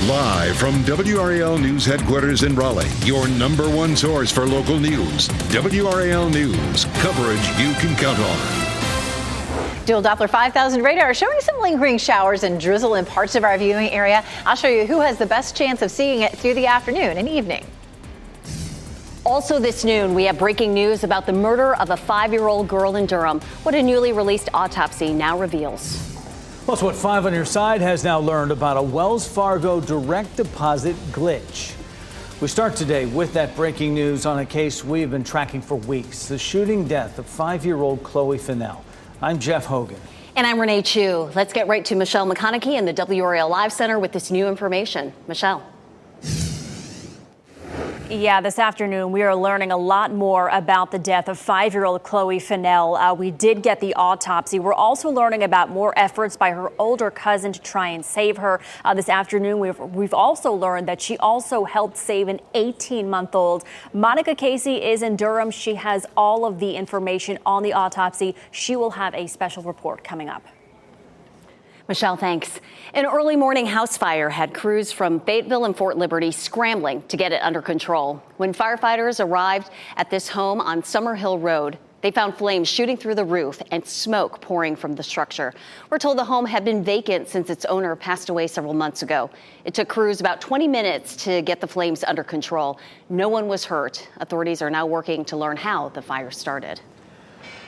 Live from WRAL News Headquarters in Raleigh, your number one source for local news. WRAL News, coverage you can count on. Dual Doppler 5000 radar showing some lingering showers and drizzle in parts of our viewing area. I'll show you who has the best chance of seeing it through the afternoon and evening. Also this noon, we have breaking news about the murder of a 5-year-old girl in Durham. What a newly released autopsy now reveals. Plus, what 5 on your side has now learned about a Wells Fargo direct deposit glitch. We start today with that breaking news on a case we've been tracking for weeks, the shooting death of 5-year-old Chloe Fennell. I'm Jeff Hogan. And I'm Renee Chu. Let's get right to Michelle McConaughey in the WRAL Live Center with this new information. Michelle. Yeah, this afternoon we are learning a lot more about the death of 5-year-old Chloe Fennell. We did get the autopsy. We're also learning about more efforts by her older cousin to try and save her. This afternoon we've also learned that she also helped save an 18-month-old. Monica Casey is in Durham. She has all of the information on the autopsy. She will have a special report coming up. Michelle, thanks. An early morning house fire had crews from Fayetteville and Fort Liberty scrambling to get it under control. When firefighters arrived at this home on Summer Hill Road, they found flames shooting through the roof and smoke pouring from the structure. We're told the home had been vacant since its owner passed away several months ago. It took crews about 20 minutes to get the flames under control. No one was hurt. Authorities are now working to learn how the fire started.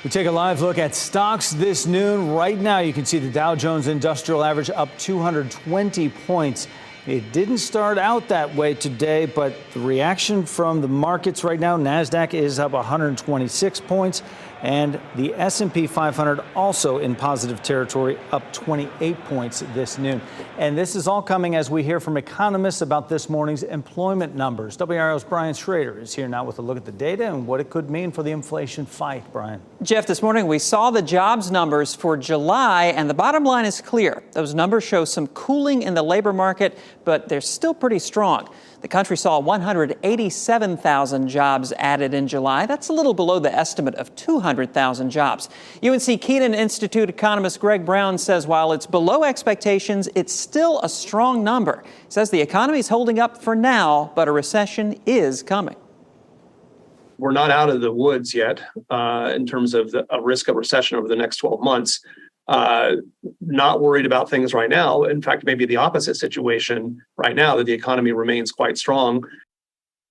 We take a live look at stocks this noon. Right now, you can see the Dow Jones Industrial Average up 220 points. It didn't start out that way today, but the reaction from the markets right now, NASDAQ is up 126 points, and the S&P 500 also in positive territory, up 28 points this noon. And this is all coming as we hear from economists about this morning's employment numbers. WRAL's Brian Schrader is here now with a look at the data and what it could mean for the inflation fight. Brian. Jeff, this morning we saw the jobs numbers for July, and the bottom line is clear. Those numbers show some cooling in the labor market, but they're still pretty strong. The country saw 187,000 jobs added in July. That's a little below the estimate of 200,000 jobs. UNC Kenan Institute economist Greg Brown says while it's below expectations, it's still a strong number. He says the economy is holding up for now, but a recession is coming. We're not out of the woods yet in terms of a risk of recession over the next 12 months. Not worried about things right now. In fact, maybe the opposite situation right now, that the economy remains quite strong.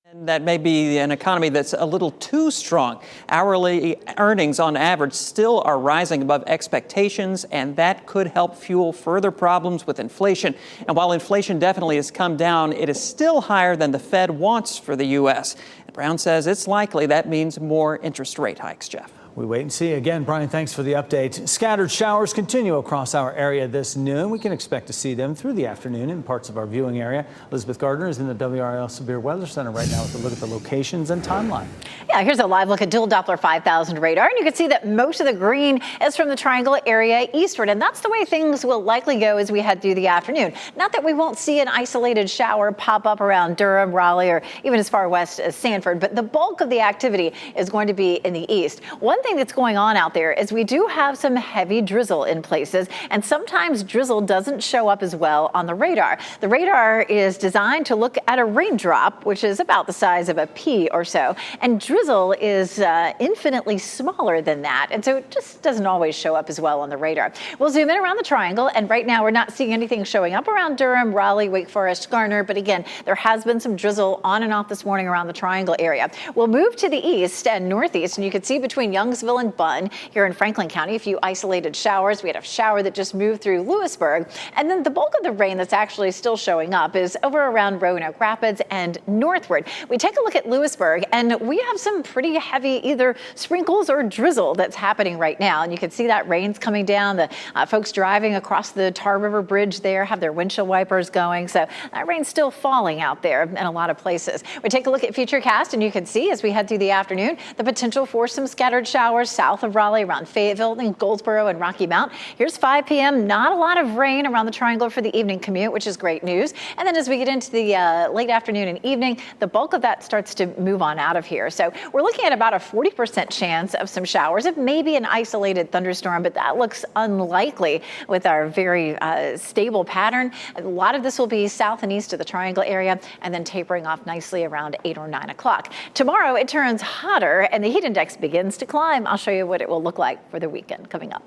And that may be an economy that's a little too strong. Hourly earnings on average still are rising above expectations, and that could help fuel further problems with inflation. And while inflation definitely has come down, it is still higher than the Fed wants for the U.S. And Brown says it's likely that means more interest rate hikes, Jeff. We wait and see. Again, Brian, thanks for the update. Scattered showers continue across our area this noon. We can expect to see them through the afternoon in parts of our viewing area. Elizabeth Gardner is in the WRAL Severe Weather Center right now with a look at the locations and timeline. Yeah, here's a live look at dual Doppler 5000 radar, and you can see that most of the green is from the triangle area eastward, and that's the way things will likely go as we head through the afternoon. Not that we won't see an isolated shower pop up around Durham, Raleigh, or even as far west as Sanford, but the bulk of the activity is going to be in the east. One thing that's going on out there is we do have some heavy drizzle in places, and sometimes drizzle doesn't show up as well on the radar. The radar is designed to look at a raindrop, which is about the size of a pea or so, and drizzle is infinitely smaller than that, and so it just doesn't always show up as well on the radar. We'll zoom in around the triangle, and right now we're not seeing anything showing up around Durham, Raleigh, Wake Forest, Garner, but again, there has been some drizzle on and off this morning around the triangle area. We'll move to the east and northeast, and you can see between Youngsville and Bunn here in Franklin County, a few isolated showers. We had a shower that just moved through Lewisburg. And then the bulk of the rain that's actually still showing up is over around Roanoke Rapids and northward. We take a look at Lewisburg, and we have some pretty heavy either sprinkles or drizzle that's happening right now. And you can see that rain's coming down. The folks driving across the Tar River Bridge there have their windshield wipers going. So that rain's still falling out there in a lot of places. We take a look at Futurecast, and you can see as we head through the afternoon, the potential for some scattered showers showers south of Raleigh around Fayetteville and Goldsboro and Rocky Mount. Here's 5 p.m. Not a lot of rain around the triangle for the evening commute, which is great news. And then as we get into the late afternoon and evening, the bulk of that starts to move on out of here. So we're looking at about a 40% chance of some showers, of maybe an isolated thunderstorm, but that looks unlikely with our very stable pattern. A lot of this will be south and east of the triangle area and then tapering off nicely around 8 or 9 o'clock. Tomorrow it turns hotter and the heat index begins to climb. I'll show you what it will look like for the weekend coming up.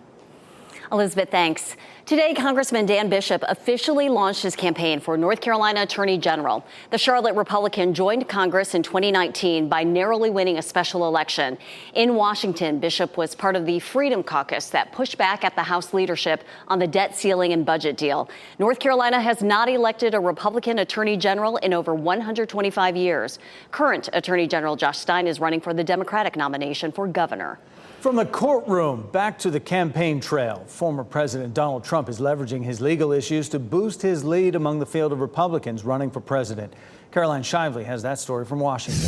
Elizabeth, thanks. Today, Congressman Dan Bishop officially launched his campaign for North Carolina Attorney General. The Charlotte Republican joined Congress in 2019 by narrowly winning a special election. In Washington, Bishop was part of the Freedom Caucus that pushed back at the House leadership on the debt ceiling and budget deal. North Carolina has not elected a Republican Attorney General in over 125 years. Current Attorney General Josh Stein is running for the Democratic nomination for governor. From the courtroom back to the campaign trail, former President Donald Trump is leveraging his legal issues to boost his lead among the field of Republicans running for president. Caroline Shively has that story from Washington.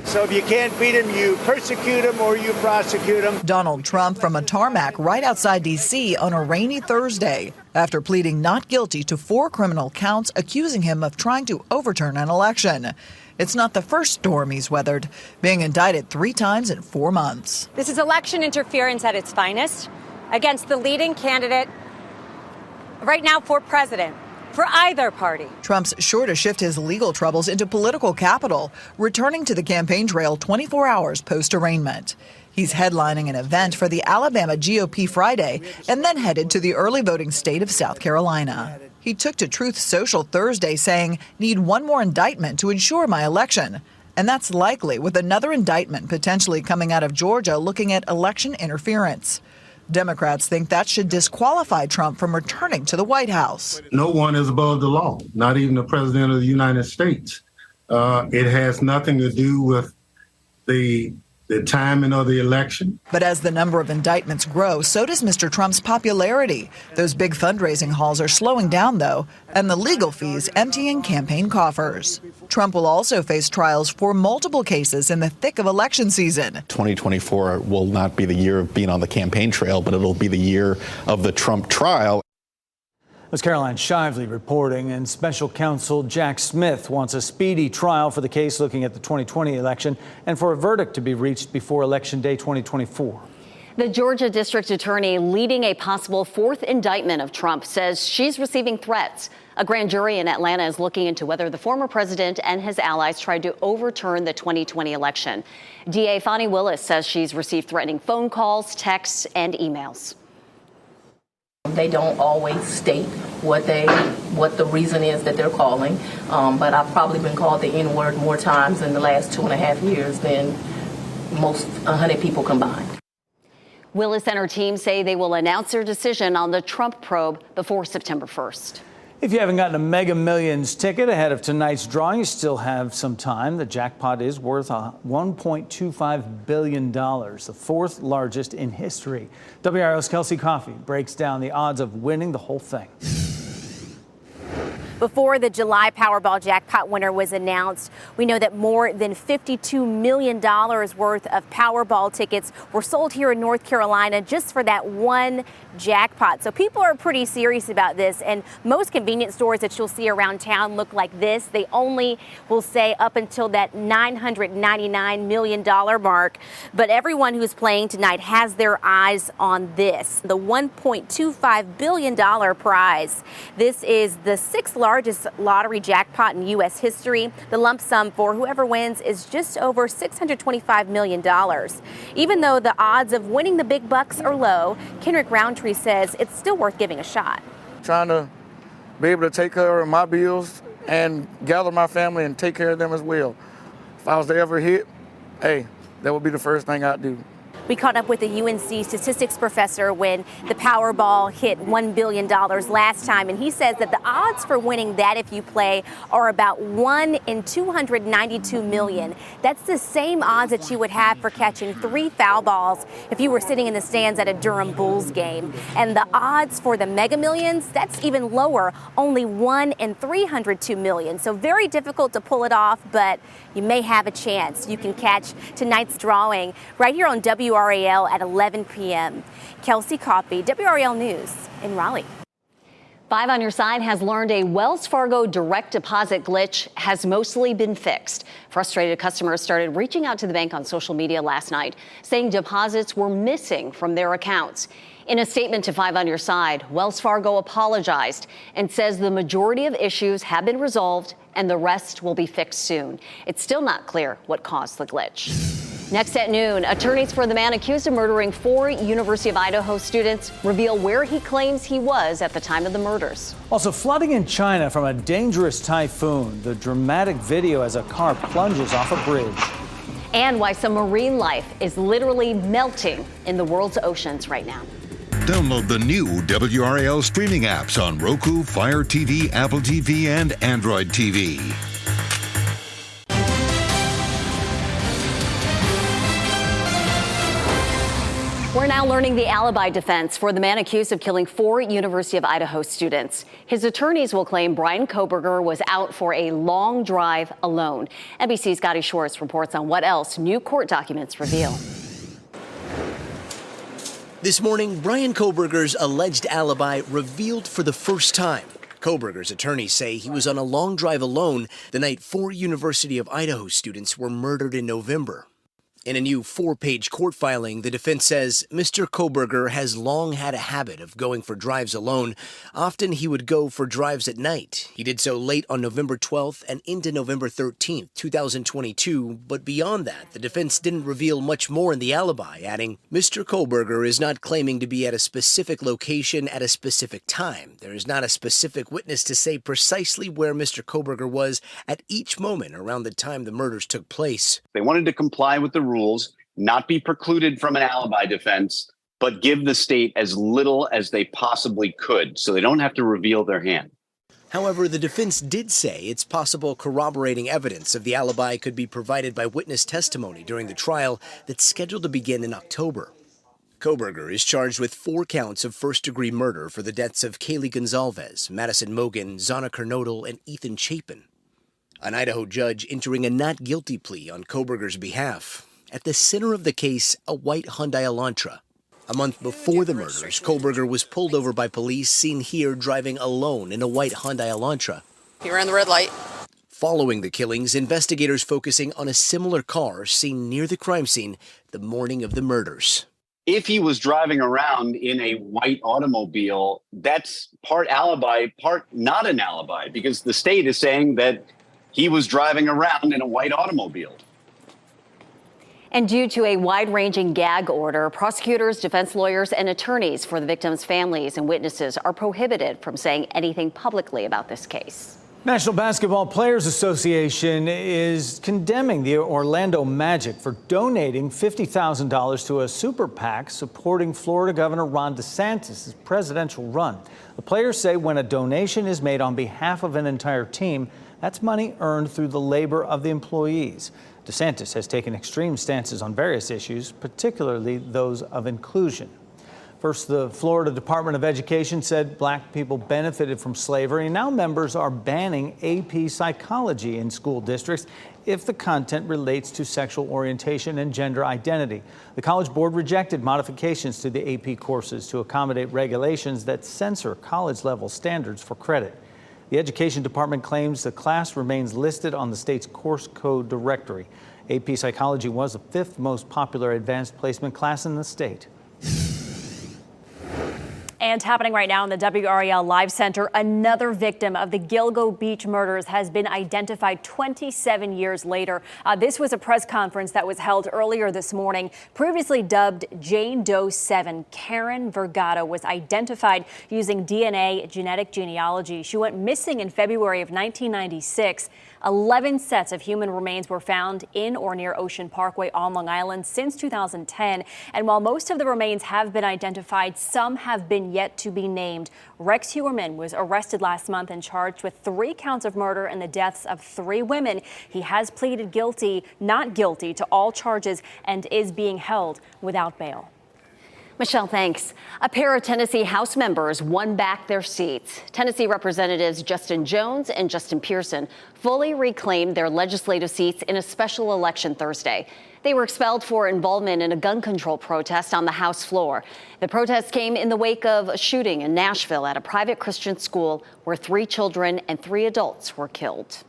So if you can't beat him, you persecute him or you prosecute him. Donald Trump from a tarmac right outside D.C. on a rainy Thursday after pleading not guilty to 4 criminal counts accusing him of trying to overturn an election. It's not the first storm he's weathered, being indicted 3 times in 4 months. This is election interference at its finest against the leading candidate right now for president for either party. Trump's sure to shift his legal troubles into political capital, returning to the campaign trail 24 hours post-arraignment. He's headlining an event for the Alabama GOP Friday and then headed to the early voting state of South Carolina. He took to Truth Social Thursday saying, "Need one more indictment to ensure my election." And that's likely with another indictment potentially coming out of Georgia looking at election interference. Democrats think that should disqualify Trump from returning to the White House. No one is above the law, not even the president of the United States. It has nothing to do with the timing of the election. But as the number of indictments grow, so does Mr. Trump's popularity. Those big fundraising hauls are slowing down, though, and the legal fees emptying campaign coffers. Trump will also face trials for multiple cases in the thick of election season. 2024 will not be the year of being on the campaign trail, but it'll be the year of the Trump trial. That's Caroline Shively reporting, and special counsel Jack Smith wants a speedy trial for the case looking at the 2020 election and for a verdict to be reached before Election Day 2024. The Georgia district attorney leading a possible 4th indictment of Trump says she's receiving threats. A grand jury in Atlanta is looking into whether the former president and his allies tried to overturn the 2020 election. DA Fani Willis says she's received threatening phone calls, texts, and emails. They don't always state what the reason is that they're calling, but I've probably been called the N-word more times in the last 2.5 years than most 100 people combined. Willis and her team say they will announce their decision on the Trump probe before September 1st. If you haven't gotten a Mega Millions ticket ahead of tonight's drawing, you still have some time. The jackpot is worth $1.25 billion, the 4th largest in history. WRAL's Kelsey Coffey breaks down the odds of winning the whole thing. Before the July Powerball jackpot winner was announced, we know that more than $52 million worth of Powerball tickets were sold here in North Carolina just for that one jackpot. So people are pretty serious about this, and most convenience stores that you'll see around town look like this. They only will say up until that $999 million mark. But everyone who's playing tonight has their eyes on this, the $1.25 billion prize. This is the 6th largest lottery jackpot in U.S. history. The lump sum for whoever wins is just over $625 million. Even though the odds of winning the big bucks are low, Kenrick Roundtree says it's still worth giving a shot. Trying to be able to take care of my bills and gather my family and take care of them as well. If I was to ever hit, hey, that would be the first thing I'd do. We caught up with the UNC statistics professor when the Powerball hit $1 billion last time, and he says that the odds for winning that if you play are about 1 in 292 million. That's the same odds that you would have for catching 3 foul balls if you were sitting in the stands at a Durham Bulls game. And the odds for the Mega Millions, that's even lower, only 1 in 302 million. So very difficult to pull it off, but you may have a chance. You can catch tonight's drawing right here on WRAL at 11 p.m. Kelsey Coffey, WRAL News in Raleigh. 5 on your side has learned a Wells Fargo direct deposit glitch has mostly been fixed. Frustrated customers started reaching out to the bank on social media last night, saying deposits were missing from their accounts. In a statement to 5 on your side, Wells Fargo apologized and says the majority of issues have been resolved and the rest will be fixed soon. It's still not clear what caused the glitch. Next at noon, attorneys for the man accused of murdering 4 University of Idaho students reveal where he claims he was at the time of the murders. Also, flooding in China from a dangerous typhoon. The dramatic video as a car plunges off a bridge. And why some marine life is literally melting in the world's oceans right now. Download the new WRAL streaming apps on Roku, Fire TV, Apple TV, and Android TV. We're now learning the alibi defense for the man accused of killing 4 University of Idaho students. His attorneys will claim Brian Kohberger was out for a long drive alone. NBC's Scotty Schwartz reports on what else new court documents reveal. This morning, Brian Kohberger's alleged alibi revealed for the first time. Kohberger's attorneys say he was on a long drive alone the night 4 University of Idaho students were murdered in November. In a new 4-page court filing, the defense says Mr. Kohberger has long had a habit of going for drives alone. Often he would go for drives at night. He did so late on November 12th and into November 13th, 2022. But beyond that, the defense didn't reveal much more in the alibi, adding, Mr. Kohberger is not claiming to be at a specific location at a specific time. There is not a specific witness to say precisely where Mr. Kohberger was at each moment around the time the murders took place. They wanted to comply with the rules, not be precluded from an alibi defense, but give the state as little as they possibly could so they don't have to reveal their hand. However, the defense did say it's possible corroborating evidence of the alibi could be provided by witness testimony during the trial that's scheduled to begin in October. Kohberger is charged with 4 counts of first-degree murder for the deaths of Kaylee Gonzalez, Madison Mogan, Zana Kernodle, and Ethan Chapin. An Idaho judge entering a not guilty plea on Kohberger's behalf. At the center of the case, a white Hyundai Elantra. A month before the murders, Kohberger was pulled over by police, seen here driving alone in a white Hyundai Elantra. He ran the red light. Following the killings, investigators focusing on a similar car seen near the crime scene the morning of the murders. If he was driving around in a white automobile, that's part alibi, part not an alibi, because the state is saying that he was driving around in a white automobile. And due to a wide-ranging gag order, prosecutors, defense lawyers, and attorneys for the victims' families and witnesses are prohibited from saying anything publicly about this case. National Basketball Players Association is condemning the Orlando Magic for donating $50,000 to a super PAC supporting Florida Governor Ron DeSantis' presidential run. The players say when a donation is made on behalf of an entire team, that's money earned through the labor of the employees. DeSantis has taken extreme stances on various issues, particularly those of inclusion. First, the Florida Department of Education said black people benefited from slavery, and now members are banning AP psychology in school districts if the content relates to sexual orientation and gender identity. The College Board rejected modifications to the AP courses to accommodate regulations that censor college-level standards for credit. The Education Department claims the class remains listed on the state's course code directory. AP Psychology was the 5th most popular advanced placement class in the state. And happening right now in the WRAL Live Center, another victim of the Gilgo Beach murders has been identified 27 years later. This was a press conference that was held earlier this morning. Previously dubbed Jane Doe 7, Karen Vergata was identified using DNA genetic genealogy. She went missing in February of 1996. 11 sets of human remains were found in or near Ocean Parkway on Long Island since 2010. And while most of the remains have been identified, some have been yet to be named. Rex Heuermann was arrested last month and charged with 3 counts of murder and the deaths of 3 women. He has pleaded not guilty to all charges and is being held without bail. Michelle, thanks. A pair of Tennessee House members won back their seats. Tennessee Representatives Justin Jones and Justin Pearson fully reclaimed their legislative seats in a special election Thursday. They were expelled for involvement in a gun control protest on the House floor. The protest came in the wake of a shooting in Nashville at a private Christian school where 3 children and 3 adults were killed.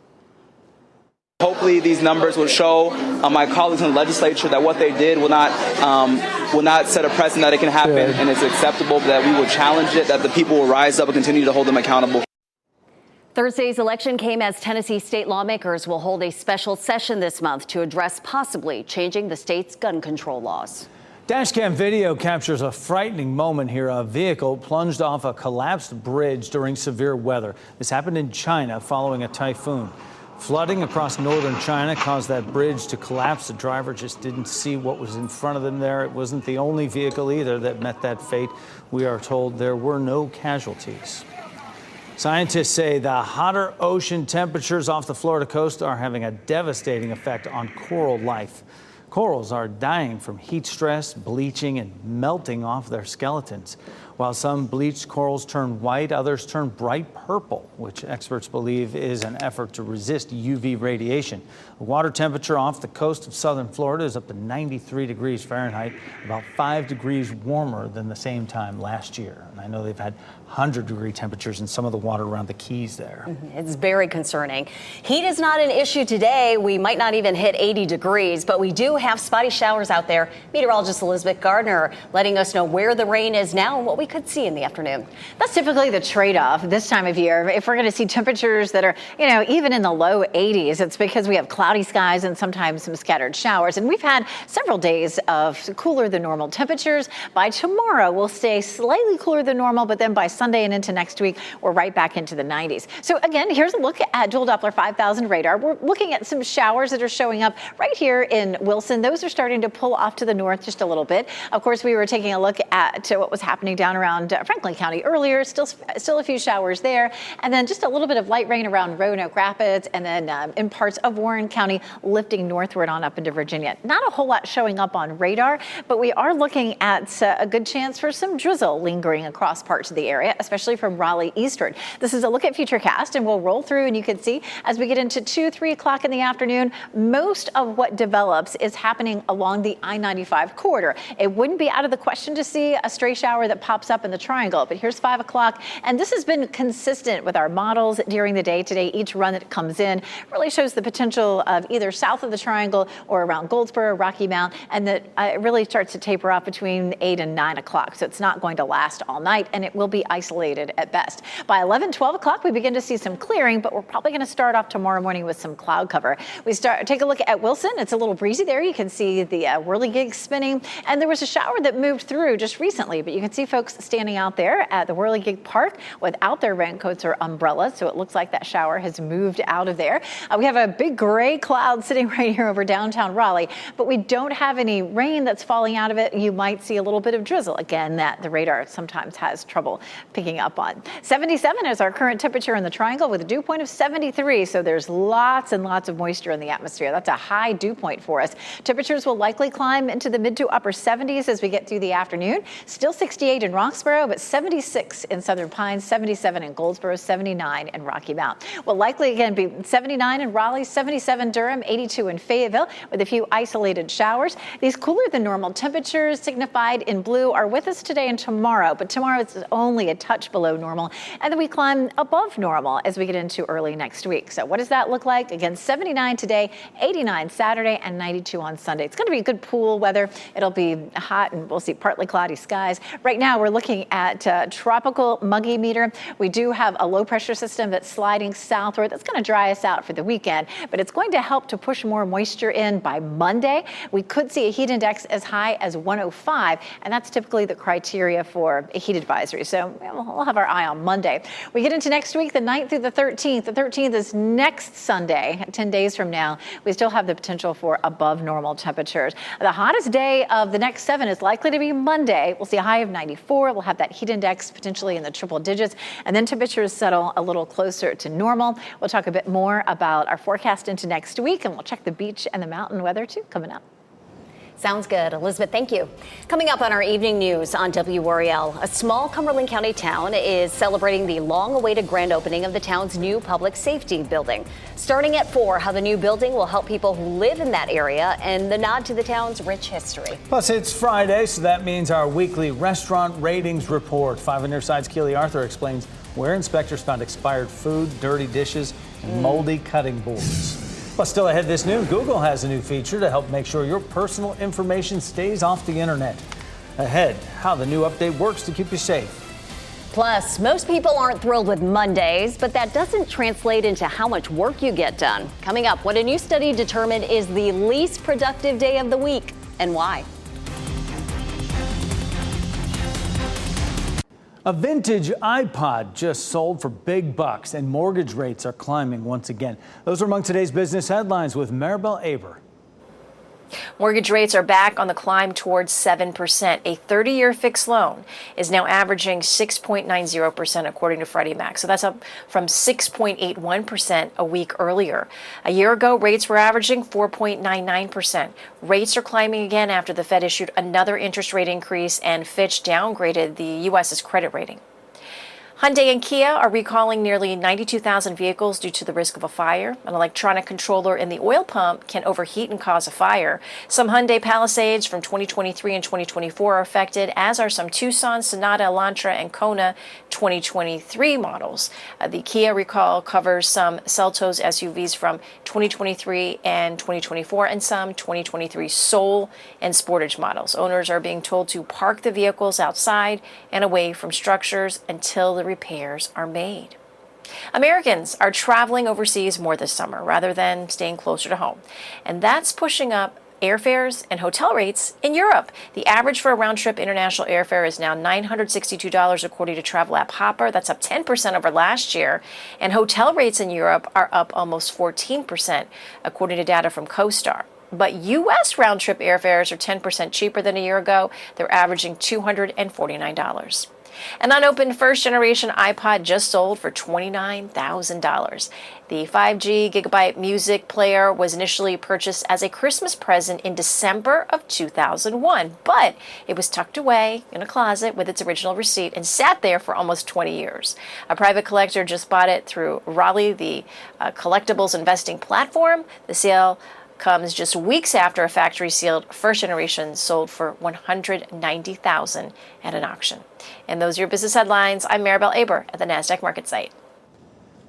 Hopefully these numbers will show my colleagues in the legislature that what they did will not set a precedent that it can happen and it's acceptable, that we will challenge it, that the people will rise up and continue to hold them accountable. Thursday's election came as Tennessee state lawmakers will hold a special session this month to address possibly changing the state's gun control laws. Dashcam video captures a frightening moment here. A vehicle plunged off a collapsed bridge during severe weather. This happened in China following a typhoon. Flooding across northern China caused that bridge to collapse. The driver just didn't see what was in front of them there. It wasn't the only vehicle either that met that fate. We are told there were no casualties. Scientists say the hotter ocean temperatures off the Florida coast are having a devastating effect on coral life. Corals are dying from heat stress, bleaching, and melting off their skeletons. While some bleached corals turn white, others turn bright purple, which experts believe is an effort to resist UV radiation. The water temperature off the coast of southern Florida is up to 93 degrees Fahrenheit, about 5 degrees warmer than the same time last year. And I know they've had 100-degree temperatures in some of the water around the Keys there. It's very concerning. Heat is not an issue today. We might not even hit 80 degrees, but we do have spotty showers out there. Meteorologist Elizabeth Gardner letting us know where the rain is now and what we could see in the afternoon. That's typically the trade-off this time of year. If we're going to see temperatures that are, even in the low 80s, it's because we have cloudy skies and sometimes some scattered showers. And we've had several days of cooler than normal temperatures. By tomorrow, we'll stay slightly cooler than normal, but then by Sunday and into next week, we're right back into the 90s. So again, here's a look at dual Doppler 5000 radar. We're looking at some showers that are showing up right here in Wilson. Those are starting to pull off to the north just a little bit. Of course, we were taking a look at what was happening down around Franklin County earlier. Still a few showers there. And then just a little bit of light rain around Roanoke Rapids, and then in parts of Warren County, lifting northward on up into Virginia. Not a whole lot showing up on radar, but we are looking at a good chance for some drizzle lingering across parts of the area, especially from Raleigh eastward. This is a look at Futurecast, and we'll roll through, and you can see as we get into 2-3 o'clock in the afternoon, most of what develops is happening along the I-95 corridor. It wouldn't be out of the question to see a stray shower that pops up in the triangle, but here's 5 o'clock, and this has been consistent with our models during the day today. Each run that comes in really shows the potential of either south of the triangle or around Goldsboro, Rocky Mount, and that it really starts to taper off between 8 and 9 o'clock. So it's not going to last all night, and it will be isolated at best. By 11, 12 o'clock, we begin to see some clearing, but we're probably going to start off tomorrow morning with some cloud cover. Take a look at Wilson. It's a little breezy there. You can see the whirligig spinning, and there was a shower that moved through just recently, but you can see folks standing out there at the Whirligig Park without their raincoats or umbrellas, so it looks like that shower has moved out of there. We have a big gray cloud sitting right here over downtown Raleigh, but we don't have any rain that's falling out of it. You might see a little bit of drizzle, again, that the radar sometimes has trouble picking up on. 77 is our current temperature in the triangle with a dew point of 73, so there's lots and lots of moisture in the atmosphere. That's a high dew point for us. Temperatures will likely climb into the mid to upper 70s as we get through the afternoon. Still 68 in Roxborough, but 76 in Southern Pines, 77 in Goldsboro, 79 in Rocky Mount. Will likely again be 79 in Raleigh, 77 Durham, 82 in Fayetteville with a few isolated showers. These cooler than normal temperatures signified in blue are with us today and tomorrow, but tomorrow Tomorrow, it's only a touch below normal. And then we climb above normal as we get into early next week. So what does that look like? Again, 79 today, 89 Saturday, and 92 on Sunday. It's going to be good pool weather. It'll be hot, and we'll see partly cloudy skies. Right now, we're looking at tropical muggy meter. We do have a low pressure system that's sliding southward. That's going to dry us out for the weekend, but it's going to help to push more moisture in by Monday. We could see a heat index as high as 105, and that's typically the criteria for a heat advisory. So we'll have our eye on Monday. We get into next week, the 9th through the 13th. The 13th is next Sunday, 10 days from now. We still have the potential for above normal temperatures. The hottest day of the next 7 is likely to be Monday. We'll see a high of 94. We'll have that heat index potentially in the triple digits, and then temperatures settle a little closer to normal. We'll talk a bit more about our forecast into next week, and we'll check the beach and the mountain weather too coming up. Sounds good. Elizabeth, thank you. Coming up on our evening news on WRAL, a small Cumberland County town is celebrating the long-awaited grand opening of the town's new public safety building. Starting at 4, how the new building will help people who live in that area and the nod to the town's rich history. Plus, it's Friday, so that means our weekly restaurant ratings report. 5 on your side's Keely Arthur explains where inspectors found expired food, dirty dishes, and moldy cutting boards. Well, still ahead this noon, Google has a new feature to help make sure your personal information stays off the internet. Ahead, how the new update works to keep you safe. Plus, most people aren't thrilled with Mondays, but that doesn't translate into how much work you get done. Coming up, what a new study determined is the least productive day of the week and why. A vintage iPod just sold for big bucks, and mortgage rates are climbing once again. Those are among today's business headlines with Maribel Aber. Mortgage rates are back on the climb towards 7%. A 30-year fixed loan is now averaging 6.90% according to Freddie Mac. So that's up from 6.81% a week earlier. A year ago, rates were averaging 4.99%. Rates are climbing again after the Fed issued another interest rate increase and Fitch downgraded the U.S.'s credit rating. Hyundai and Kia are recalling nearly 92,000 vehicles due to the risk of a fire. An electronic controller in the oil pump can overheat and cause a fire. Some Hyundai Palisades from 2023 and 2024 are affected, as are some Tucson, Sonata, Elantra, and Kona 2023 models. The Kia recall covers some Seltos SUVs from 2023 and 2024 and some 2023 Soul and Sportage models. Owners are being told to park the vehicles outside and away from structures until the repairs are made. Americans are traveling overseas more this summer rather than staying closer to home, and that's pushing up airfares and hotel rates in Europe. The average for a round-trip international airfare is now $962 according to travel app Hopper. That's up 10% over last year, and hotel rates in Europe are up almost 14% according to data from CoStar. But U.S. round-trip airfares are 10% cheaper than a year ago. They're averaging $249. An unopened first-generation iPod just sold for $29,000. The 5G gigabyte music player was initially purchased as a Christmas present in December of 2001, but it was tucked away in a closet with its original receipt and sat there for almost 20 years. A private collector just bought it through WRAL, the collectibles investing platform. The sale comes just weeks after a factory-sealed first generation sold for $190,000 at an auction. And those are your business headlines. I'm Maribel Aber at the NASDAQ market site.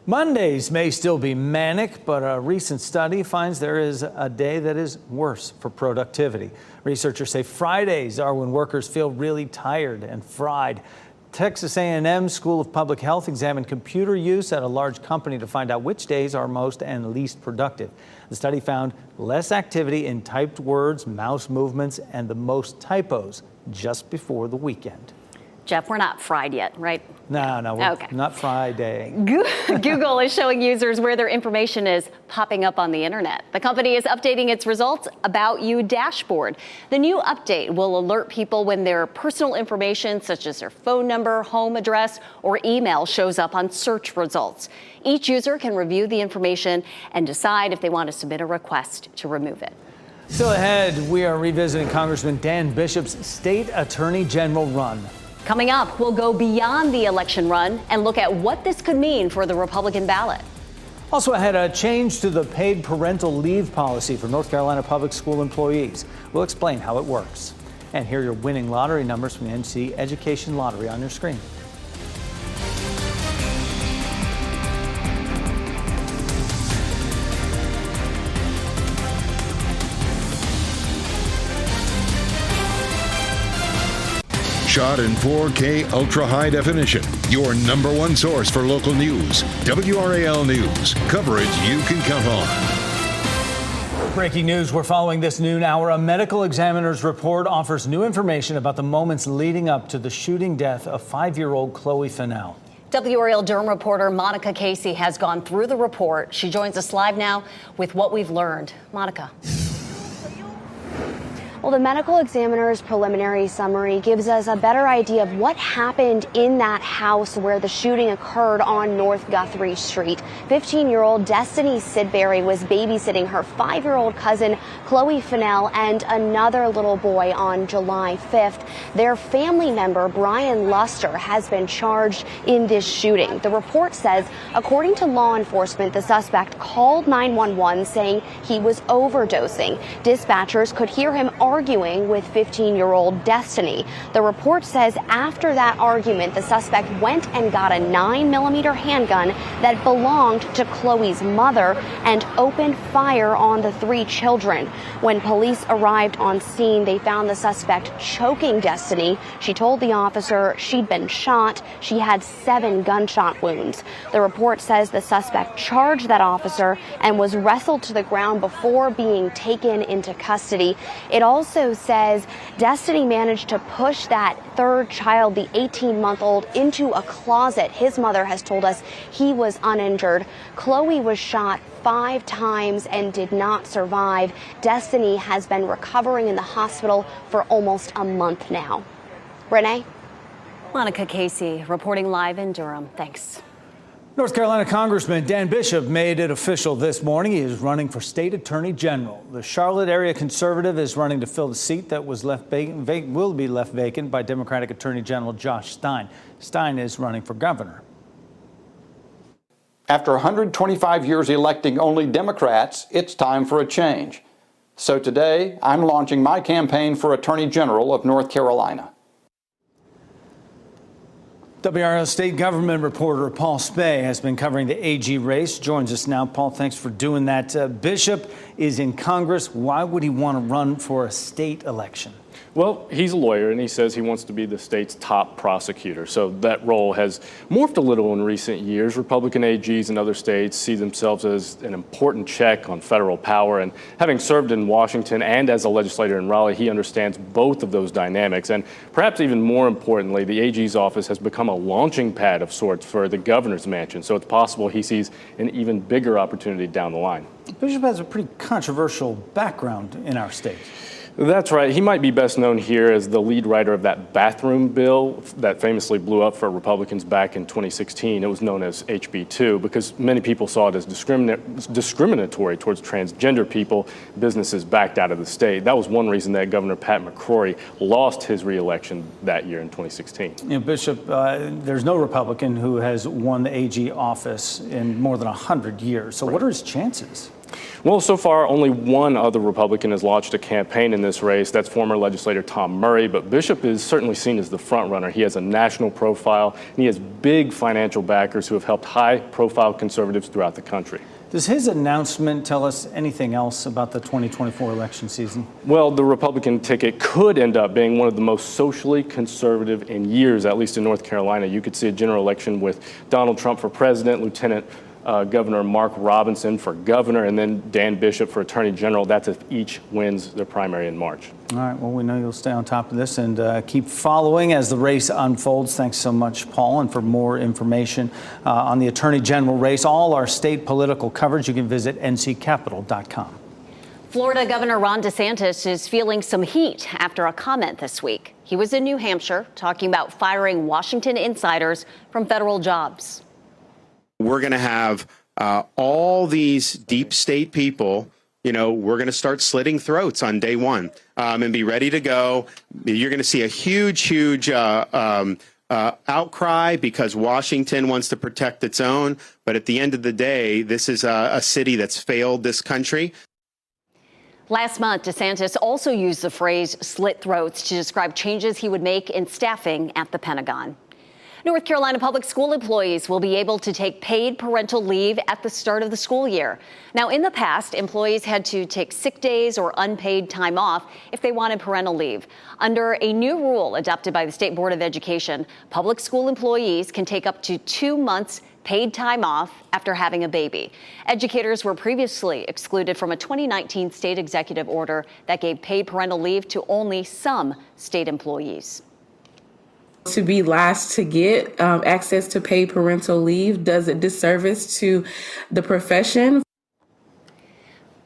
Mondays may still be manic, but a recent study finds there is a day that is worse for productivity. Researchers say Fridays are when workers feel really tired and fried. Texas A&M School of Public Health examined computer use at a large company to find out which days are most and least productive. The study found less activity in typed words, mouse movements, and the most typos just before the weekend. Jeff, we're not fried yet, right? No, we're okay. Not Friday. Google is showing users where their information is popping up on the internet. The company is updating its results About You dashboard. The new update will alert people when their personal information, such as their phone number, home address, or email, shows up on search results. Each user can review the information and decide if they want to submit a request to remove it. Still ahead, we are revisiting Congressman Dan Bishop's state attorney general run. Coming up, we'll go beyond the election run and look at what this could mean for the Republican ballot. Also ahead, a change to the paid parental leave policy for North Carolina public school employees. We'll explain how it works. And here are your winning lottery numbers from the NC Education Lottery on your screen. Shot in 4K ultra high definition. Your number one source for local news. WRAL News. Coverage you can count on. Breaking news we're following this noon hour. A medical examiner's report offers new information about the moments leading up to the shooting death of 5-year-old Chloe Fennell. WRAL Durham reporter Monica Casey has gone through the report. She joins us live now with what we've learned. Monica. Well, the medical examiner's preliminary summary gives us a better idea of what happened in that house where the shooting occurred on North Guthrie Street. 15-year-old Destiny Sidbury was babysitting her 5-year-old cousin, Chloe Fennell, and another little boy on July 5th. Their family member, Brian Luster, has been charged in this shooting. The report says, according to law enforcement, the suspect called 911 saying he was overdosing. Dispatchers could hear him arguing with 15-year-old Destiny. The report says after that argument, the suspect went and got a 9mm handgun that belonged to Chloe's mother and opened fire on the 3 children. When police arrived on scene, they found the suspect choking Destiny. She told the officer she'd been shot. She had 7 gunshot wounds. The report says the suspect charged that officer and was wrestled to the ground before being taken into custody. It also says Destiny managed to push that 3rd child, the 18-month-old, into a closet. His mother has told us he was uninjured. Chloe was shot 5 times and did not survive. Destiny has been recovering in the hospital for almost a month now. Renee? Monica Casey reporting live in Durham. Thanks. North Carolina Congressman Dan Bishop made it official this morning. He is running for state attorney general. The Charlotte area conservative is running to fill the seat that was will be left vacant by Democratic Attorney General Josh Stein. Stein is running for governor. After 125 years electing only Democrats, it's time for a change. So today, I'm launching my campaign for Attorney General of North Carolina. WRAL state government reporter Paul Spey has been covering the AG race. Joins us now. Paul, thanks for doing that. Bishop is in Congress. Why would he want to run for a state election? Well, he's a lawyer, and he says he wants to be the state's top prosecutor. So that role has morphed a little in recent years. Republican AGs in other states see themselves as an important check on federal power. And having served in Washington and as a legislator in Raleigh, he understands both of those dynamics. And perhaps even more importantly, the AG's office has become a launching pad of sorts for the governor's mansion. So it's possible he sees an even bigger opportunity down the line. Bishop has a pretty controversial background in our state. That's right. He might be best known here as the lead writer of that bathroom bill that famously blew up for Republicans back in 2016. It was known as HB 2 because many people saw it as discriminatory towards transgender people. Businesses backed out of the state. That was one reason that Governor Pat McCrory lost his reelection that year in 2016. You know, Bishop, there's no Republican who has won the AG office in more than 100 years. So what are his chances? Well, so far, only one other Republican has launched a campaign in this race. That's former legislator Tom Murray. But Bishop is certainly seen as the front runner. He has a national profile, and he has big financial backers who have helped high-profile conservatives throughout the country. Does his announcement tell us anything else about the 2024 election season? Well, the Republican ticket could end up being one of the most socially conservative in years, at least in North Carolina. You could see a general election with Donald Trump for president, Lieutenant Governor Mark Robinson for governor, and then Dan Bishop for attorney general. That's if each wins their primary in March. All right. Well, we know you'll stay on top of this and keep following as the race unfolds. Thanks so much, Paul. And for more information on the attorney general race, all our state political coverage, you can visit nccapital.com. Florida Governor Ron DeSantis is feeling some heat after a comment this week. He was in New Hampshire talking about firing Washington insiders from federal jobs. We're going to have all these deep state people, we're going to start slitting throats on day one and be ready to go. You're going to see a huge outcry because Washington wants to protect its own. But at the end of the day, this is a city that's failed this country. Last month, DeSantis also used the phrase slit throats to describe changes he would make in staffing at the Pentagon. North Carolina public school employees will be able to take paid parental leave at the start of the school year. Now, in the past, employees had to take sick days or unpaid time off if they wanted parental leave. Under a new rule adopted by the State Board of Education, public school employees can take up to 2 months paid time off after having a baby. Educators were previously excluded from a 2019 state executive order that gave paid parental leave to only some state employees. To be last to get access to paid parental leave does a disservice to the profession.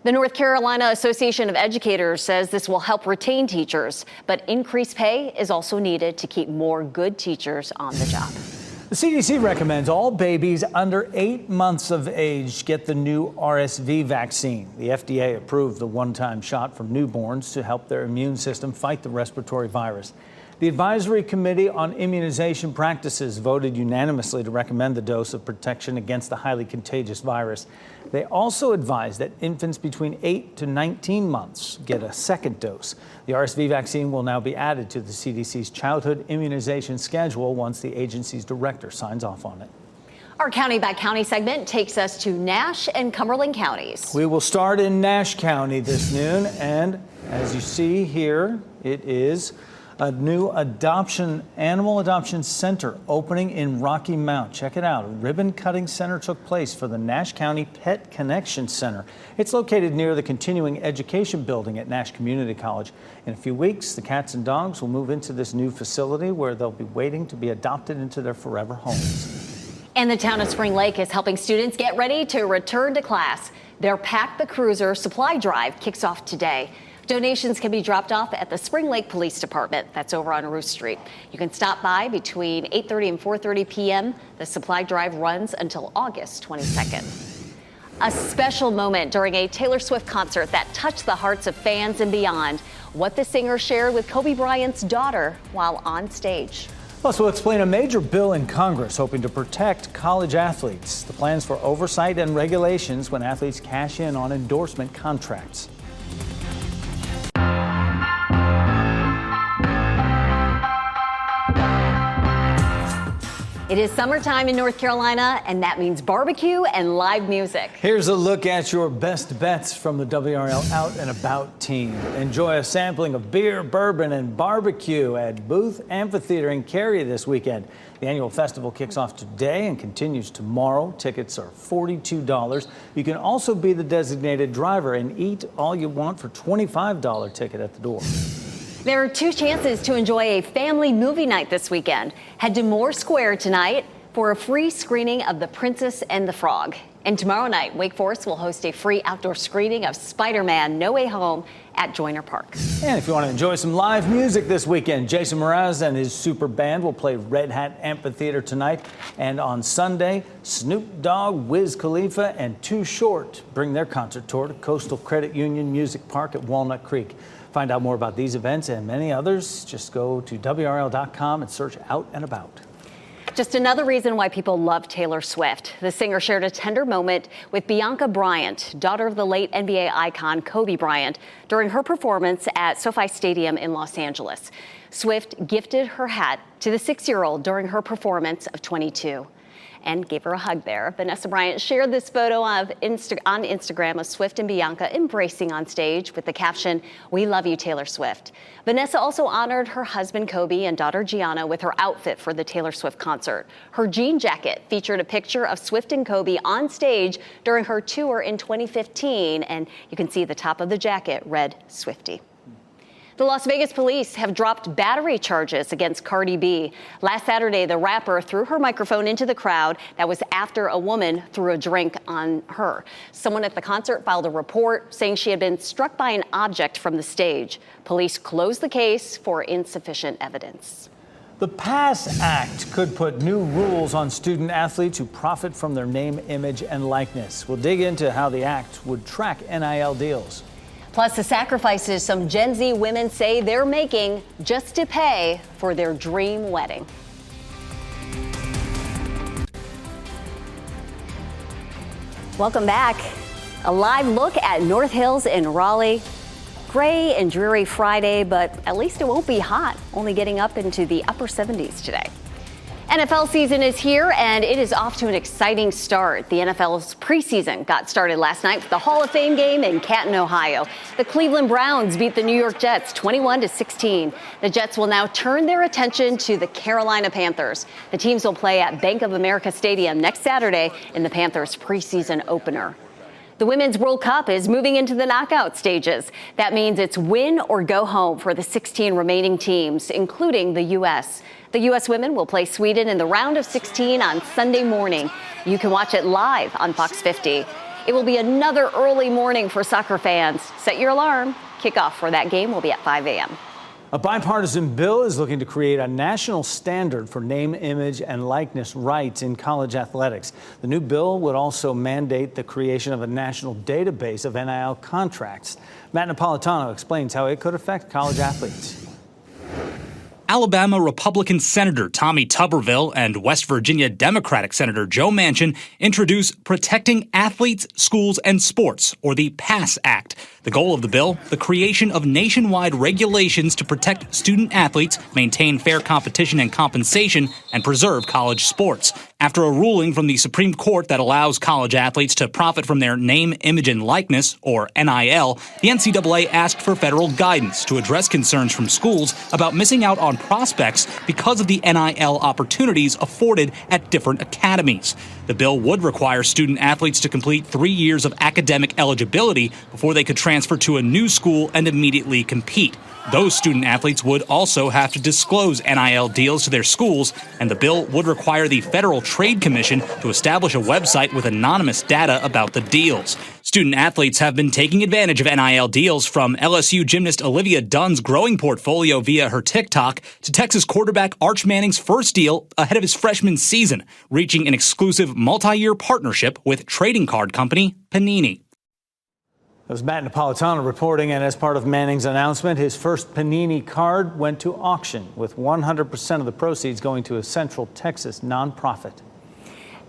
The North Carolina Association of Educators says this will help retain teachers, but increased pay is also needed to keep more good teachers on the job. The CDC recommends all babies under 8 months of age get the new RSV vaccine. The FDA approved the one-time shot for newborns to help their immune system fight the respiratory virus. The Advisory Committee on Immunization Practices voted unanimously to recommend the dose of protection against the highly contagious virus. They also advised that infants between 8 to 19 months get a second dose. The RSV vaccine will now be added to the CDC's childhood immunization schedule once the agency's director signs off on it. Our County by County segment takes us to Nash and Cumberland counties. We will start in Nash County this noon, and as you see here, it is a new animal adoption center opening in Rocky Mount. Check it out. A ribbon cutting center took place for the Nash County Pet Connection Center. It's located near the continuing education building at Nash Community College. In a few weeks, the cats and dogs will move into this new facility where they'll be waiting to be adopted into their forever homes. And the town of Spring Lake is helping students get ready to return to class. Their Pack the Cruiser supply drive kicks off today. Donations can be dropped off at the Spring Lake Police Department. That's over on Ruth Street. You can stop by between 8:30 and 4:30 p.m. The supply drive runs until August 22nd. A special moment during a Taylor Swift concert that touched the hearts of fans and beyond. What the singer shared with Kobe Bryant's daughter while on stage. Plus, we'll explain a major bill in Congress hoping to protect college athletes. The plans for oversight and regulations when athletes cash in on endorsement contracts. It is summertime in North Carolina, and that means barbecue and live music. Here's a look at your best bets from the WRAL Out and About team. Enjoy a sampling of beer, bourbon, and barbecue at Booth Amphitheater in Cary this weekend. The annual festival kicks off today and continues tomorrow. Tickets are $42. You can also be the designated driver and eat all you want for $25 ticket at the door. There are 2 chances to enjoy a family movie night this weekend. Head to Moore Square tonight for a free screening of The Princess and the Frog. And tomorrow night, Wake Forest will host a free outdoor screening of Spider-Man No Way Home at Joyner Park. And if you want to enjoy some live music this weekend, Jason Mraz and his super band will play Red Hat Amphitheater tonight. And on Sunday, Snoop Dogg, Wiz Khalifa, and Too Short bring their concert tour to Coastal Credit Union Music Park at Walnut Creek. Find out more about these events and many others. Just go to WRAL.com and search Out and About. Just another reason why people love Taylor Swift. The singer shared a tender moment with Bianca Bryant, daughter of the late NBA icon Kobe Bryant, during her performance at SoFi Stadium in Los Angeles. Swift gifted her hat to the 6-year-old during her performance of 22. And gave her a hug there. Vanessa Bryant shared this photo on Instagram of Swift and Bianca embracing on stage with the caption, "We love you, Taylor Swift." Vanessa also honored her husband Kobe and daughter Gianna with her outfit for the Taylor Swift concert. Her jean jacket featured a picture of Swift and Kobe on stage during her tour in 2015, and you can see the top of the jacket read Swiftie. The Las Vegas police have dropped battery charges against Cardi B. Last Saturday, the rapper threw her microphone into the crowd. That was after a woman threw a drink on her. Someone at the concert filed a report saying she had been struck by an object from the stage. Police closed the case for insufficient evidence. The PASS Act could put new rules on student athletes who profit from their name, image, and likeness. We'll dig into how the act would track NIL deals. Plus, the sacrifices some Gen Z women say they're making just to pay for their dream wedding. Welcome back. A live look at North Hills in Raleigh. gray and dreary Friday, but at least it won't be hot, only getting up into the upper 70s today. NFL season is here, and it is off to an exciting start. The NFL's preseason got started last night with the Hall of Fame game in Canton, Ohio. The Cleveland Browns beat the New York Jets 21-16. The Jets will now turn their attention to the Carolina Panthers. The teams will play at Bank of America Stadium next Saturday in the Panthers' preseason opener. The Women's World Cup is moving into the knockout stages. That means it's win or go home for the 16 remaining teams, including the U.S. The U.S. women will play Sweden in the round of 16 on Sunday morning. You can watch it live on Fox 50. It will be another early morning for soccer fans. Set your alarm. Kickoff for that game will be at 5 a.m. A bipartisan bill is looking to create a national standard for name, image, and likeness rights in college athletics. The new bill would also mandate the creation of a national database of NIL contracts. Matt Napolitano explains how it could affect college athletes. Alabama Republican Senator Tommy Tuberville and West Virginia Democratic Senator Joe Manchin introduced Protecting Athletes, Schools, and Sports, or the PASS Act. The goal of the bill, the creation of nationwide regulations to protect student athletes, maintain fair competition and compensation, and preserve college sports. After a ruling from the Supreme Court that allows college athletes to profit from their name, image, and likeness, or NIL, the NCAA asked for federal guidance to address concerns from schools about missing out on prospects because of the NIL opportunities afforded at different academies. The bill would require student athletes to complete 3 years of academic eligibility before they could transfer to a new school and immediately compete. Those student athletes would also have to disclose NIL deals to their schools, and the bill would require the Federal Trade Commission to establish a website with anonymous data about the deals. Student athletes have been taking advantage of NIL deals, from LSU gymnast Olivia Dunn's growing portfolio via her TikTok to Texas quarterback Arch Manning's first deal ahead of his freshman season, reaching an exclusive multi-year partnership with trading card company Panini. That was Matt Napolitano reporting, and as part of Manning's announcement, his first Panini card went to auction, with 100% of the proceeds going to a Central Texas nonprofit.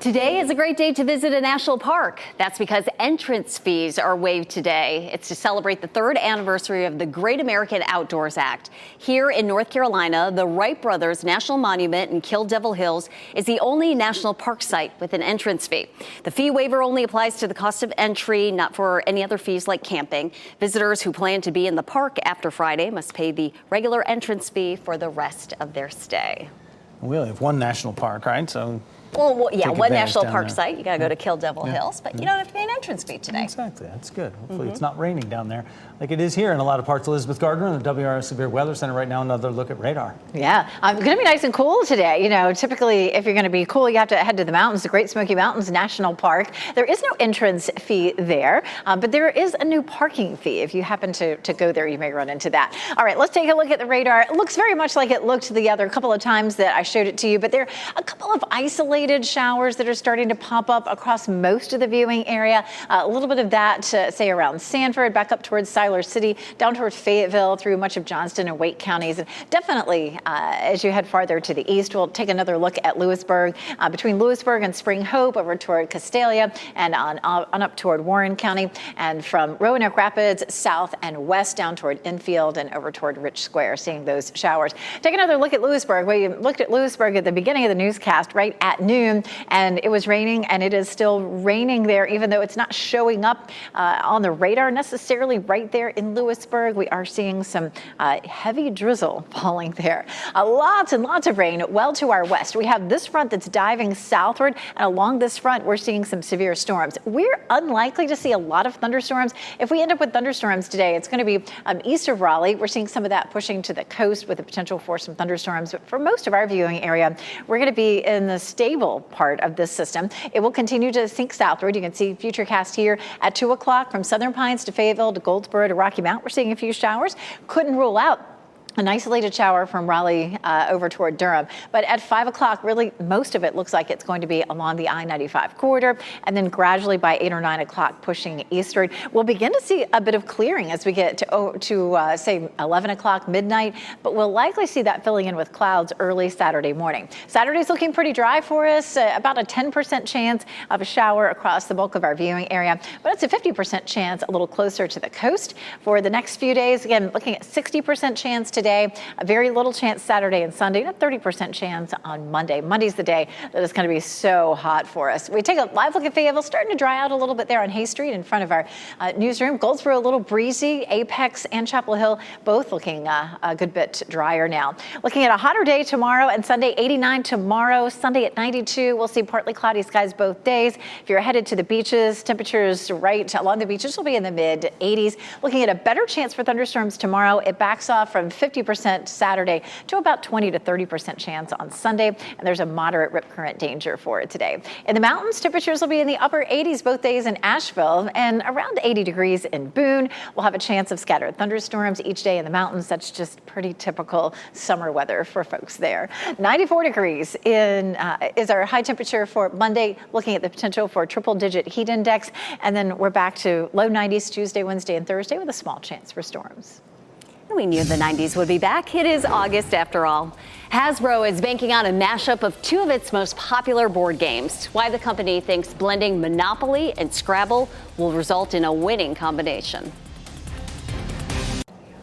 Today is a great day to visit a national park. That's because entrance fees are waived today. It's to celebrate the 3rd anniversary of the Great American Outdoors Act. Here in North Carolina, the Wright Brothers National Monument in Kill Devil Hills is the only national park site with an entrance fee. The fee waiver only applies to the cost of entry, not for any other fees like camping. Visitors who plan to be in the park after Friday must pay the regular entrance fee for the rest of their stay. We only have one national park, right? So. Well, yeah, one national park there. site. You got to go to Kill Devil Hills, but you don't have to pay an entrance fee today. Exactly. That's good. Hopefully it's not raining down there like it is here in a lot of parts. Elizabeth Gardner in the WRAL Severe Weather Center right now. Another look at radar. Yeah, going to be nice and cool today. You know, typically if you're going to be cool, you have to head to the mountains, the Great Smoky Mountains National Park. There is no entrance fee there, but there is a new parking fee. If you happen to go there, you may run into that. All right, let's take a look at the radar. It looks very much like it looked the other couple of times that I showed it to you, but there are a couple of isolated showers that are starting to pop up across most of the viewing area. A little bit of that, say, around Sanford, back up towards Siler City, down towards Fayetteville, through much of Johnston and Wake counties. And definitely, as you head farther to the east, we'll take another look at Lewisburg, between Lewisburg and Spring Hope, over toward Castalia, and on up toward Warren County, and from Roanoke Rapids south and west down toward Enfield and over toward Rich Square, seeing those showers. Take another look at Lewisburg. We looked at Lewisburg at the beginning of the newscast right at noon, and it was raining, and it is still raining there, even though it's not showing up on the radar necessarily right there in Lewisburg. We are seeing some heavy drizzle falling there. Lots and lots of rain well to our west. We have this front that's diving southward, and along this front, we're seeing some severe storms. We're unlikely to see a lot of thunderstorms. If we end up with thunderstorms today, it's going to be east of Raleigh. We're seeing some of that pushing to the coast with the potential for some thunderstorms. But for most of our viewing area, we're going to be in the stable part of this system. It will continue to sink southward. You can see Futurecast here at 2 o'clock from Southern Pines to Fayetteville to Goldsboro to Rocky Mount. We're seeing a few showers. Couldn't rule out An isolated shower from Raleigh over toward Durham. But at 5 o'clock, really, most of it looks like it's going to be along the I-95 corridor, and then gradually by 8 or 9 o'clock pushing eastward. We'll begin to see a bit of clearing as we get to say 11 o'clock, midnight, but we'll likely see that filling in with clouds early Saturday morning. Saturday's looking pretty dry for us, about a 10% chance of a shower across the bulk of our viewing area, but it's a 50% chance a little closer to the coast. For the next few days, again, looking at 60% chance today, a very little chance Saturday and Sunday, and a 30% chance on Monday. Monday's the day that is going to be so hot for us. We take a live look at Fayetteville, starting to dry out a little bit there on Hay Street in front of our newsroom. Goldsboro a little breezy, Apex and Chapel Hill both looking a good bit drier now. Looking at a hotter day tomorrow and Sunday, 89 tomorrow, Sunday at 92. We'll see partly cloudy skies both days. If you're headed to the beaches, temperatures right along the beaches will be in the mid 80s. Looking at a better chance for thunderstorms tomorrow. It backs off from 50% Saturday to about 20 to 30% chance on Sunday, and there's a moderate rip current danger for it today. In the mountains, temperatures will be in the upper 80s both days in Asheville and around 80 degrees in Boone. We'll have a chance of scattered thunderstorms each day in the mountains. That's just pretty typical summer weather for folks there. 94 degrees is our high temperature for Monday, looking at the potential for triple-digit heat index, and then we're back to low 90s Tuesday, Wednesday, and Thursday with a small chance for storms. We knew the 90s would be back. It is August after all. Hasbro is banking on a mashup of two of its most popular board games. Why the company thinks blending Monopoly and Scrabble will result in a winning combination.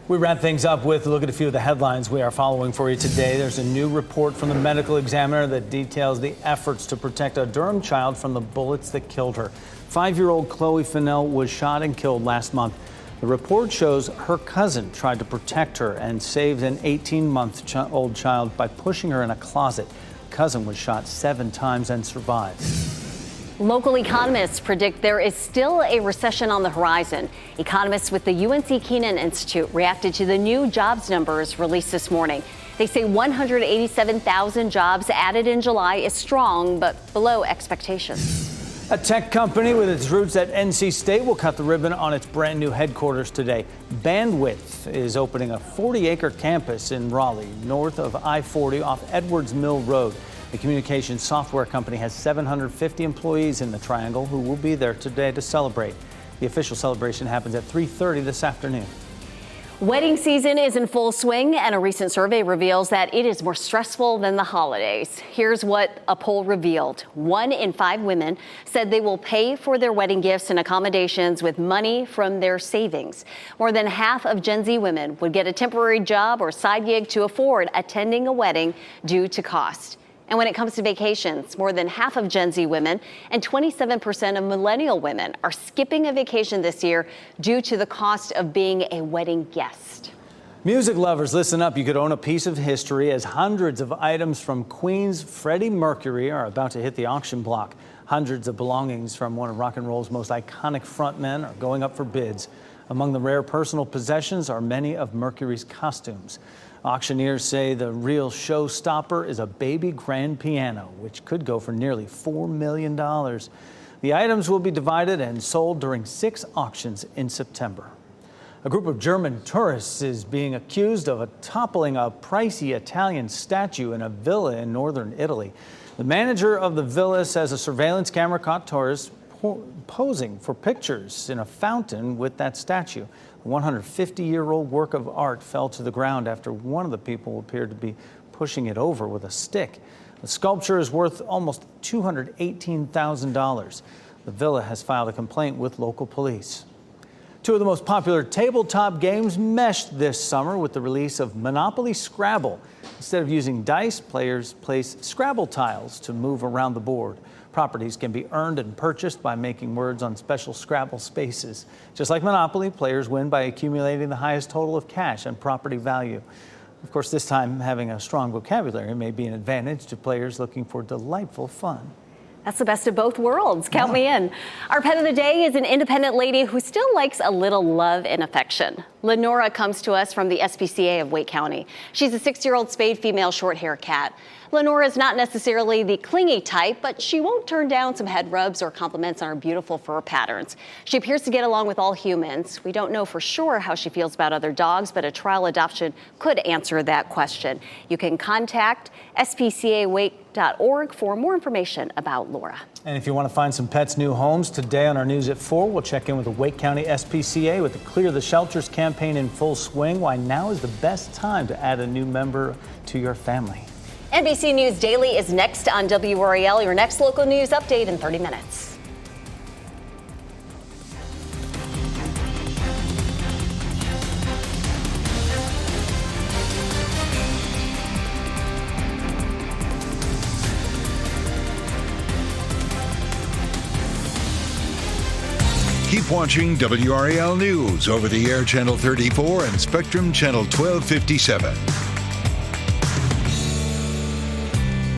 We wrap things up with a look at a few of the headlines we are following for you today. There's a new report from the medical examiner that details the efforts to protect a Durham child from the bullets that killed her. 5-year-old Chloe Fennell was shot and killed last month. The report shows her cousin tried to protect her and saved an 18-month-old child by pushing her in a closet. Cousin was shot 7 times and survived. Local economists predict there is still a recession on the horizon. Economists with the UNC Keenan Institute reacted to the new jobs numbers released this morning. They say 187,000 jobs added in July is strong, but below expectations. A tech company with its roots at NC State will cut the ribbon on its brand new headquarters today. Bandwidth is opening a 40-acre campus in Raleigh, north of I-40 off Edwards Mill Road. The communications software company has 750 employees in the Triangle who will be there today to celebrate. The official celebration happens at 3:30 this afternoon. Wedding season is in full swing, and a recent survey reveals that it is more stressful than the holidays. Here's what a poll revealed. 1 in 5 women said they will pay for their wedding gifts and accommodations with money from their savings. More than half of Gen Z women would get a temporary job or side gig to afford attending a wedding due to cost. And when it comes to vacations, more than half of Gen Z women and 27% of millennial women are skipping a vacation this year due to the cost of being a wedding guest. Music lovers, listen up. You could own a piece of history as hundreds of items from Queen's Freddie Mercury are about to hit the auction block. Hundreds of belongings from one of rock and roll's most iconic frontmen are going up for bids. Among the rare personal possessions are many of Mercury's costumes. Auctioneers say the real showstopper is a baby grand piano, which could go for nearly $4 million. The items will be divided and sold during 6 auctions in September. A group of German tourists is being accused of toppling a pricey Italian statue in a villa in northern Italy. The manager of the villa says a surveillance camera caught tourists posing for pictures in a fountain with that statue. The 150-year-old work of art fell to the ground after one of the people appeared to be pushing it over with a stick. The sculpture is worth almost $218,000. The villa has filed a complaint with local police. 2 of the most popular tabletop games meshed this summer with the release of Monopoly Scrabble. Instead of using dice, players place Scrabble tiles to move around the board. Properties can be earned and purchased by making words on special Scrabble spaces. Just like Monopoly, players win by accumulating the highest total of cash and property value. Of course, this time having a strong vocabulary may be an advantage to players looking for delightful fun. That's the best of both worlds. Count me in. Our pet of the day is an independent lady who still likes a little love and affection. Lenora comes to us from the SPCA of Wake County. She's a 6-year-old spayed female short-hair cat. Lenora is not necessarily the clingy type, but she won't turn down some head rubs or compliments on her beautiful fur patterns. She appears to get along with all humans. We don't know for sure how she feels about other dogs, but a trial adoption could answer that question. You can contact spcawake.org for more information about Laura. And if you want to find some pets' new homes, today on our News at 4, we'll check in with the Wake County SPCA with the Clear the Shelters campaign in full swing. Why now is the best time to add a new member to your family. NBC News Daily is next on WRAL, your next local news update in 30 minutes. Keep watching WRAL News over the air Channel 34 and Spectrum Channel 1257.